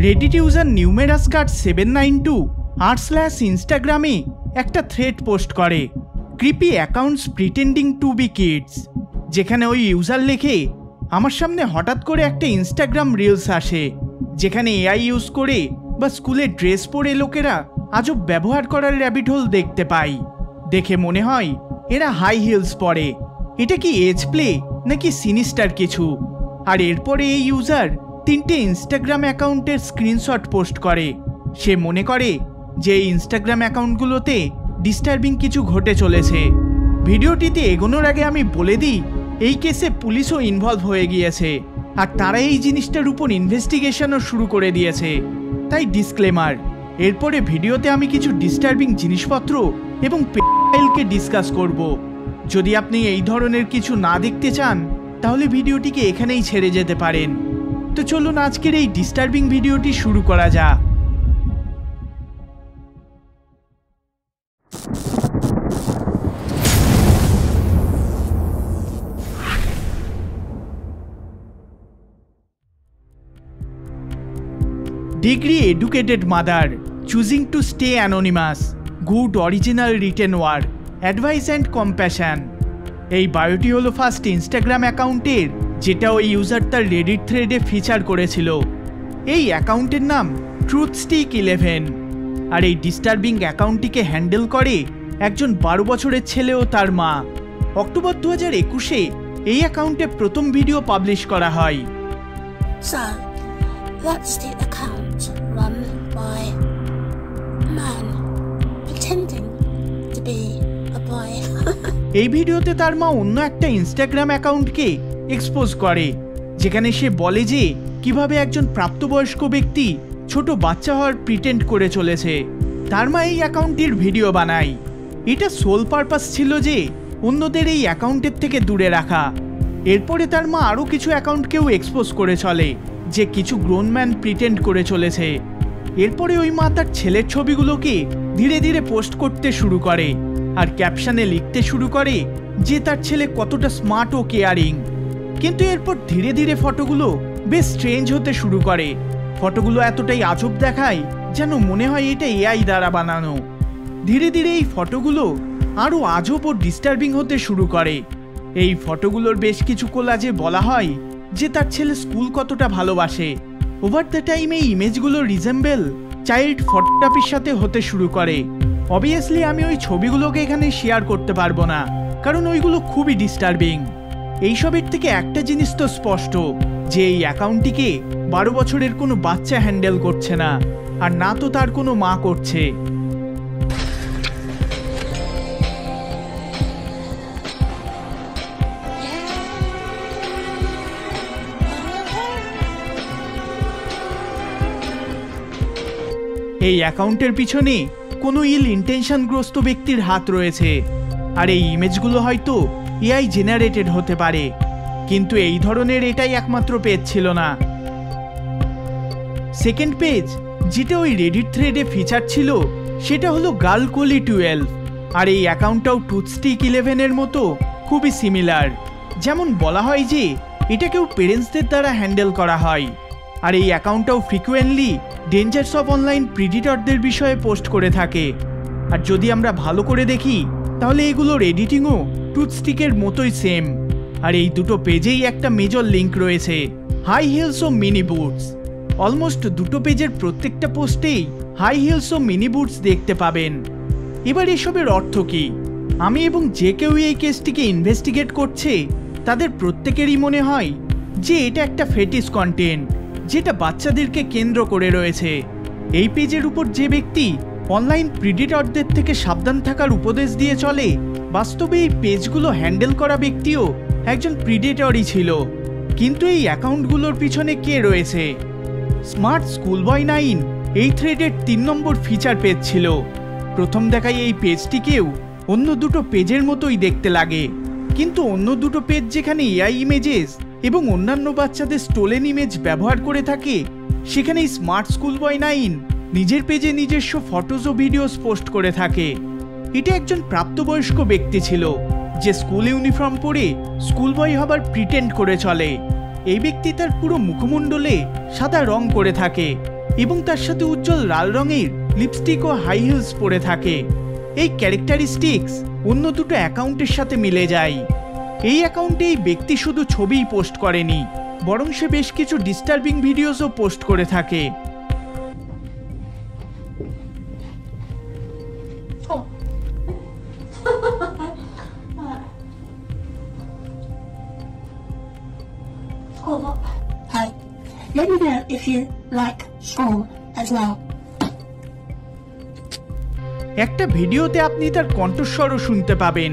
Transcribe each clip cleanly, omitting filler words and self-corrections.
Reddit user numerous792 ইনস্টাগ্রামে একটা thread post করে creepy accounts pretending to be kids, যেখানে ওই ইউজার লেখে আমার সামনে হঠাৎ করে একটা ইনস্টাগ্রাম রিলস আসে যেখানে এআই ইউজ করে বা স্কুলের ড্রেস পরে লোকেরা আজব ব্যবহার করার র্যাবিট হোল দেখতে পাই। দেখে মনে হয় এরা হাই হিলস পরে। এটা কি এজ প্লে নাকি সিনিস্টার কিছু? আর এরপরে এই ইউজার 3টে ইনস্টাগ্রাম অ্যাকাউন্টের স্ক্রিনশট পোস্ট করে। সে মনে করে যে এই ইনস্টাগ্রাম অ্যাকাউন্টগুলোতে ডিস্টার্বিং কিছু ঘটে চলেছে। ভিডিওটিতে এগোনোর আগে আমি বলে দিই, এই কেসে পুলিশও ইনভলভ হয়ে গিয়েছে আর তারা এই জিনিসটার উপর ইনভেস্টিগেশনও শুরু করে দিয়েছে, তাই ডিসক্লেমার। এরপরে ভিডিওতে আমি কিছু ডিস্টার্বিং জিনিসপত্র এবং ফাইলকে ডিসকাস করব। যদি আপনি এই ধরনের কিছু না দেখতে চান তাহলে ভিডিওটিকে এখানেই ছেড়ে যেতে পারেন। তো চলুন আজকের এই ডিস্টার্বিং ভিডিওটি শুরু করা যাক। Degree educated mother choosing to stay anonymous, good original written work, advice and compassion. এই বায়োটি হলো ফার্স্ট ইনস্টাগ্রাম অ্যাকাউন্টের, যেটা ওই ইউজার তার রেডিট থ্রেডে ফিচার করেছিল। এই অ্যাকাউন্টের নাম ট্রুথস্টিক11 আর এই ডিস্টার্বিং অ্যাকাউন্টটিকে হ্যান্ডেল করে একজন 12 বছরের ছেলে ও তার মা। অক্টোবর 2021-এ এই অ্যাকাউন্টে প্রথম ভিডিও পাবলিশ করা হয়। So, that's the account run by a man pretending to be a boy. এই ভিডিওতে তার মা অন্য একটা ইনস্টাগ্রাম অ্যাকাউন্টকে এক্সপোজ করে, যেখানে সে বলে যে কিভাবে একজন প্রাপ্তবয়স্ক ব্যক্তি ছোট বাচ্চা হওয়ার প্রিটেন্ড করে চলেছে। তার মা এই অ্যাকাউন্টটির ভিডিও বানায়। এটা সোল পারপাস ছিল যে অন্যদের এই অ্যাকাউন্টের থেকে দূরে রাখা। এরপরে তার মা আরও কিছু অ্যাকাউন্টকেও এক্সপোজ করে চলে যে কিছু গ্রোন ম্যান প্রিটেন্ড করে চলেছে। এরপরে ওই মা তার ছেলের ছবিগুলোকে ধীরে ধীরে পোস্ট করতে শুরু করে আর ক্যাপশনে লিখতে শুরু করে যে তার ছেলে কতটা স্মার্ট ও কেয়ারিং। কিন্তু এরপর ধীরে ধীরে ফটোগুলো বেশ স্ট্রেঞ্জ হতে শুরু করে। ফটোগুলো এতটাই আজব দেখায় যেন মনে হয় এটা এআই দ্বারা বানানো। ধীরে ধীরে এই ফটোগুলো আরও আজব ও ডিস্টার্বিং হতে শুরু করে। এই ফটোগুলোর বেশ কিছু কোলাজে বলা হয় যে তার ছেলে স্কুল কতটা ভালোবাসে। ওভার দ্য টাইম এই ইমেজগুলো রিজেম্বল চাইল্ড ফটোগ্রাফির সাথে হতে শুরু করে। অবভিয়াসলি আমি ওই ছবিগুলোকে এখানে শেয়ার করতে পারবো না, কারণ ওইগুলো খুবই ডিস্টার্বিং। এইসবের থেকে একটা জিনিস তো স্পষ্ট যে এই অ্যাকাউন্টটিকে 12 বছরের কোনো বাচ্চা হ্যান্ডেল করছে না, আর না তো তার কোনো মা করছে। এই অ্যাকাউন্টের পিছনে কোনো ইনটেনশনগ্রস্ত ব্যক্তির হাত রয়েছে, আর এই ইমেজগুলো হয়তো এআই জেনারেটেড হতে পারে, কিন্তু এই ধরনের এটাই একমাত্র পেজ ছিল না। সেকেন্ড পেজ যেটা ওই রেডিট থ্রেডে ফিচার ছিল সেটা হলো গার্লকলি12, আর এই অ্যাকাউন্টটাও ট্রুথস্টিক11-এর মতো খুবই সিমিলার। যেমন বলা হয় যে এটাকেও পেরেন্টসদের দ্বারা হ্যান্ডেল করা হয়, আর এই অ্যাকাউন্টটাও ফ্রিকুয়েন্টলি ডেঞ্জার্স অফ অনলাইন প্রিডিটরদের বিষয়ে পোস্ট করে থাকে। আর যদি আমরা ভালো করে দেখি তাহলে এগুলোর এডিটিংও ট্রুথস্টিকের মতোই সেম। আর এই দুটো পেজেই একটা মেজর লিঙ্ক রয়েছে, হাই হিলস ও মিনি বুটস। অলমোস্ট দুটো পেজের প্রত্যেকটা পোস্টেই হাই হিলস ও মিনি বুটস দেখতে পাবেন। এবার এসবের অর্থ কী? আমি এবং যে কেউ এই কেসটিকে ইনভেস্টিগেট করছে তাদের প্রত্যেকেরই মনে হয় যে এটা একটা ফেটিস কন্টেন্ট, যেটা বাচ্চাদেরকে কেন্দ্র করে রয়েছে। এই পেজের উপর যে ব্যক্তি অনলাইন প্রিডিটরদের থেকে সাবধান থাকার উপদেশ দিয়ে চলে, বাস্তবে এই পেজগুলো হ্যান্ডেল করা ব্যক্তিও একজন প্রিডেটরই ছিল। কিন্তু এই অ্যাকাউন্টগুলোর পিছনে কে রয়েছে? স্মার্ট স্কুল বয় 9 এই থ্রেডের 3 নম্বর ফিচার পেজ ছিল। প্রথম দেখায় এই পেজটিকেও অন্য দুটো পেজের মতোই দেখতে লাগে, কিন্তু অন্য দুটো পেজ যেখানে এআই ইমেজেস এবং অন্যান্য বাচ্চাদের স্টোলেন ইমেজ ব্যবহার করে থাকে, সেখানে স্মার্ট স্কুল বয় 9 নিজের পেজে নিজস্ব ফটোজ ও ভিডিওস পোস্ট করে থাকে। এটা একজন প্রাপ্তবয়স্ক ব্যক্তি ছিল যে স্কুল ইউনিফর্ম পরে স্কুল বয় হবার প্রিটেন্ড করে চলে। এই ব্যক্তি তার পুরো মুখমণ্ডলে সাদা রং করে থাকে এবং তার সাথে উজ্জ্বল লাল রঙের লিপস্টিক ও হাই হিলস পরে থাকে। এই ক্যারেক্টারিস্টিক্স অন্য দুটো অ্যাকাউন্টের সাথে মিলে যায়। এই অ্যাকাউন্টে এই ব্যক্তি শুধু ছবিই পোস্ট করেনি, বরং সে বেশ কিছু ডিস্টার্বিং ভিডিওসও পোস্ট করে থাকে। Hey, let me know if you like school as well. একটা ভিডিওতে আপনি তার কণ্ঠস্বরও শুনতে পাবেন।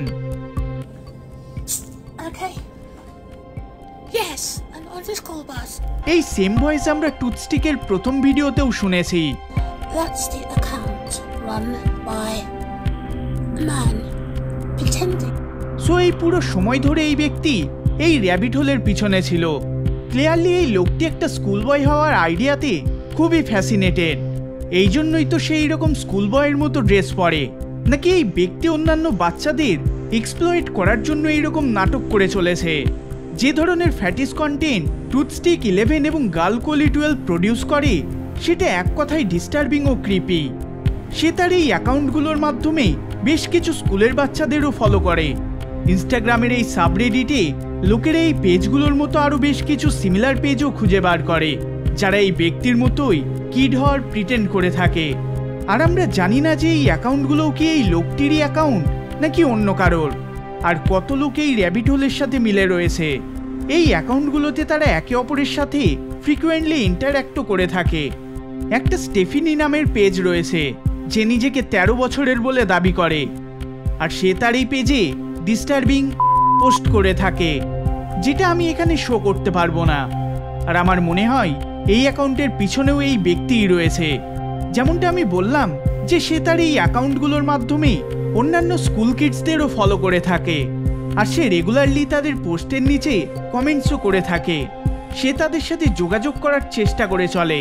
Okay. Yes, I'm on the school bus. এই সেম ভয়েস আমরা টুথস্টিকের প্রথম ভিডিওতেও শুনেছি। That's the account run by a man pretending. So এই পুরো সময় ধরে এই ব্যক্তি এই র্যাবিট হোলের পিছনে ছিল। ক্লিয়ারলি এই লোকটি একটা স্কুল বয় হওয়ার আইডিয়াতে খুবই ফ্যাসিনেটেড। এই জন্যই তো সেই রকম স্কুল বয়ের মতো ড্রেস পরে, নাকি এই ব্যক্তি অন্যান্য বাচ্চাদের এক্সপ্লয়েট করার জন্য এইরকম নাটক করে চলেছে। যে ধরনের ফ্যাটিস কন্টেন্ট টুথস্টিক 11 এবং গার্লকলি 12 প্রডিউস করে সেটা এক কথায় ডিস্টার্বিং ও ক্রিপি। সে তার এই অ্যাকাউন্টগুলোর মাধ্যমে বেশ কিছু স্কুলের বাচ্চাদেরও ফলো করে। ইনস্টাগ্রামের এই সাবরেডিটে লোকেরা এই পেজগুলোর মতো আরও বেশ কিছু সিমিলার পেজও খুঁজে বার করে, যারা এই ব্যক্তির মতোই কিড হওয়ার প্রিটেন্ড করে থাকে। আর আমরা জানি না যে এই অ্যাকাউন্টগুলোও কি এই লোকটিরই অ্যাকাউন্ট নাকি অন্য কারোর। আর কত লোক এই র্যাবিট হোলের সাথে মিলে রয়েছে। এই অ্যাকাউন্টগুলোতে তারা একে অপরের সাথে ফ্রিকুয়েন্টলি ইন্টারঅ্যাক্টও করে থাকে। একটা স্টেফিনি নামের পেজ রয়েছে, যে নিজেকে 13 বছরের বলে দাবি করে, আর সে তার এই পেজে ডিস্টার্বিং পোস্ট করে থাকে, যেটা আমি এখানে শো করতে পারবো না। আর আমার মনে হয় এই অ্যাকাউন্টের পিছনেও এই ব্যক্তিই রয়েছে। যেমনটা আমি বললাম যে সে তার এই অ্যাকাউন্টগুলোর মাধ্যমে অন্যান্য স্কুল কিডসদেরও ফলো করে থাকে, আর সে রেগুলারলি তাদের পোস্টের নিচে কমেন্টসও করে থাকে। সে তাদের সাথে যোগাযোগ করার চেষ্টা করে চলে,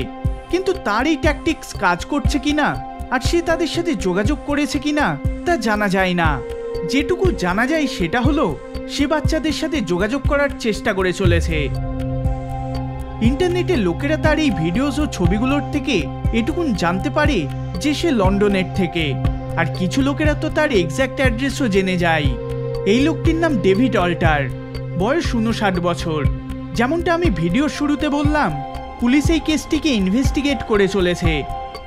কিন্তু তার এই ট্যাকটিক্স কাজ করছে কিনা আর সে তাদের সাথে যোগাযোগ করেছে কিনা তা জানা যায় না। যেটুকু জানা যায় সেটা হলো সে বাচ্চাদের সাথে যোগাযোগ করার চেষ্টা করে চলেছে। ইন্টারনেটে লোকেরা তার এই ভিডিওস ও ছবিগুলোর থেকে এটুকুন জানতে পারে যে সে লন্ডনের থেকে, আর কিছু লোকেরা তো তার এক্স্যাক্ট অ্যাড্রেসও জেনে যায়। এই লোকটির নাম ডেভিড অল্টার, বয়স 59 বছর। যেমনটা আমি ভিডিওর শুরুতে বললাম, পুলিশ এই কেসটিকে ইনভেস্টিগেট করে চলেছে।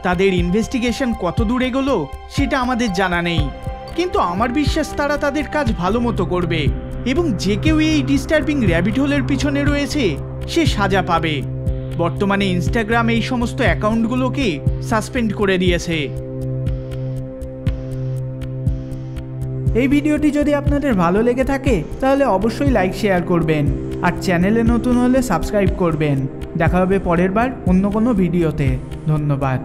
তাদের ইনভেস্টিগেশন কত দূর এগোলো সেটা আমাদের জানা নেই, কিন্তু আমার বিশ্বাস তারা তাদের কাজ ভালো মতো করবে, এবং যে কেউ এই ডিস্টার্বিং র্যাবিট হোলের পিছনে রয়েছে সে সাজা পাবে। বর্তমানে ইনস্টাগ্রাম এই সমস্ত অ্যাকাউন্টগুলোকে সাসপেন্ড করে দিয়েছে। এই ভিডিওটি যদি আপনাদের ভালো লেগে থাকে তাহলে অবশ্যই লাইক শেয়ার করবেন, আর চ্যানেলে নতুন হলে সাবস্ক্রাইব করবেন। দেখা হবে পরের বার অন্য কোনো ভিডিওতে। ধন্যবাদ।